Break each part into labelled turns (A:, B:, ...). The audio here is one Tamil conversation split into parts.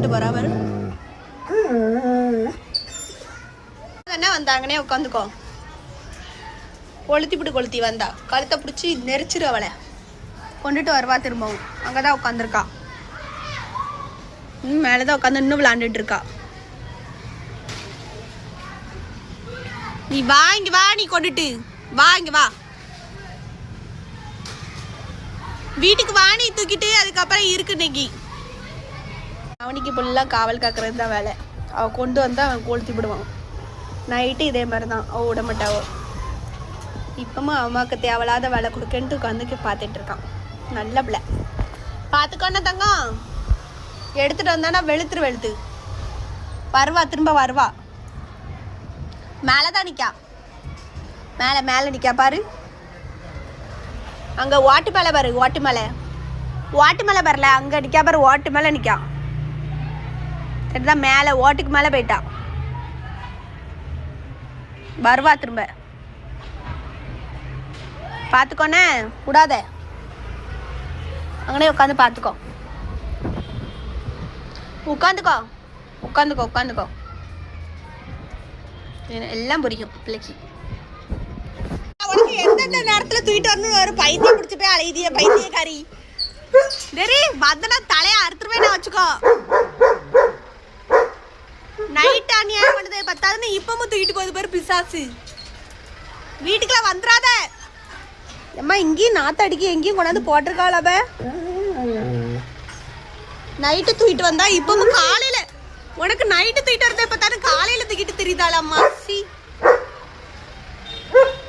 A: விளையாண்டுட்டு போறா பாரு. என்ன வந்தாங்கன்னே உட்காந்துக்கோ. கொளுத்தி வந்தா கழுத்தை பிடிச்சி நெரிச்சிரு அவளை. கொண்டுட்டு வருவா திரும்பவும். அங்கதான் உட்காந்துருக்கா. மேலதான் உட்காந்து இன்னும் விளையாண்டுட்டு இருக்கா. நீ வா இங்க வா, நீ கொண்டுட்டு வா இங்க வா, வீட்டுக்கு வா, நீ தூக்கிட்டு. அதுக்கப்புறம் இருக்கு இன்னைக்கு அவனுக்கு ஃபுல்லாக காவல் காக்கிறது தான் வேலை. அவள் கொண்டு வந்து அவன் கொளுத்தி விடுவான். நைட்டு இதே மாதிரி தான். அவள் விட மாட்டாவோ. இப்போமா அம்மாவுக்கு தேவையில்லாத வேலை கொடுக்கன்ட்டு உட்காந்து பார்த்துட்டு இருக்கான். நல்ல பிள்ளை. பார்த்துக்கோண்ணா தங்கம். எடுத்துகிட்டு வந்தானா வெளுத்து வருவா, திரும்ப வருவா. மேலே தான் நிற்கா. மேலே நிற்கா பாரு. அங்கே ஓட்டு மேலே பாரு. ஓட்டு மேலே வரல. அங்கே நிற்கா பாரு. ஓட்டு மேலே நிற்கா. சரிதான், மேலே ஓட்டுக்கு மேலே போயிட்டா. வருவா திரும்ப. பார்த்துக்கோண்ணே, விடாத. அங்கனே உட்காந்து பார்த்துக்கோ. உட்காந்துக்கோ. எல்லாம் புரியும் பிள்ளைக்கு. உனக்கு எந்தெந்த நேரத்துல தூக்கிட்டு வரணும் ஒரு பைத்தியம் பிடிச்சி போய் அலைதிய பைத்தியக்காரி. சரி வந்தனா தலையை அறுத்துருவே நான் வச்சுக்கோ. நைட் அநியாயம் பண்ணுதே பத்தாதுன்னு இப்பவும் தூக்கிட்டு போகுது பாரு பிசாசு. வீட்டுக்குலாம் வந்துடாத. அம்மா இங்கேயும் நாத்தடிக்கி எங்கேயும் கொண்டாந்து போட்டிருக்காளவ. நைட்டு தூக்கிட்டு வந்தா இப்பவும் காலையில. உனக்கு நைட்டு தூக்கிட்டு வரதே பார்த்தாலும் காலையில தூக்கிட்டு தெரியுதாள் அம்மா. சி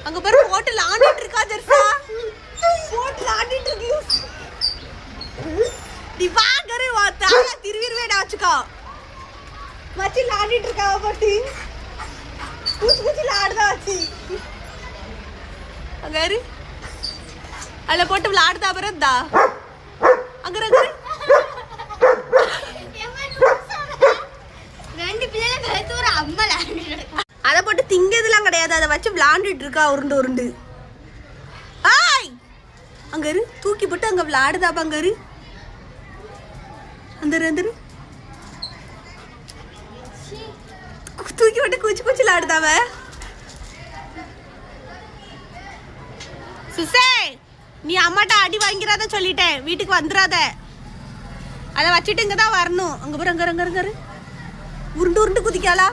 A: அங்க பாரு போட்டு ஆடிட்டு இருக்கா. ஜெர்சா போட்டு ஆடிட்டு இருக்கு. நீ வாங்கரு தாயா திருவிருவேடா வச்சுக்கோ. மச்சி ஆடிட்டு இருக்கா போட்டு. குச்சி ஆடுதா வச்சு. அங்க அதுல போட்டு விளையாடுதா பிறந்தா. அங்க அதை போட்டு திங்கதுலாம் கிடையாது. அதை வச்சு விளையாண்டுட்டு இருக்கா உருண்டு. ஆய் அங்க தூக்கி போட்டு அங்க விளையாடுதாப்பா. அங்க அந்த தூக்கி போட்டு குச்சி விளையாடுதாவ. சுசே நீ அம்மாட்ட அடி வாங்கிறாத சொல்லிட்டேன். வீட்டுக்கு வந்துடாத. அதை வச்சுட்டு இங்கதான் வரணும். அங்க பாரு. அங்க உருண்டு குதிக்காளா.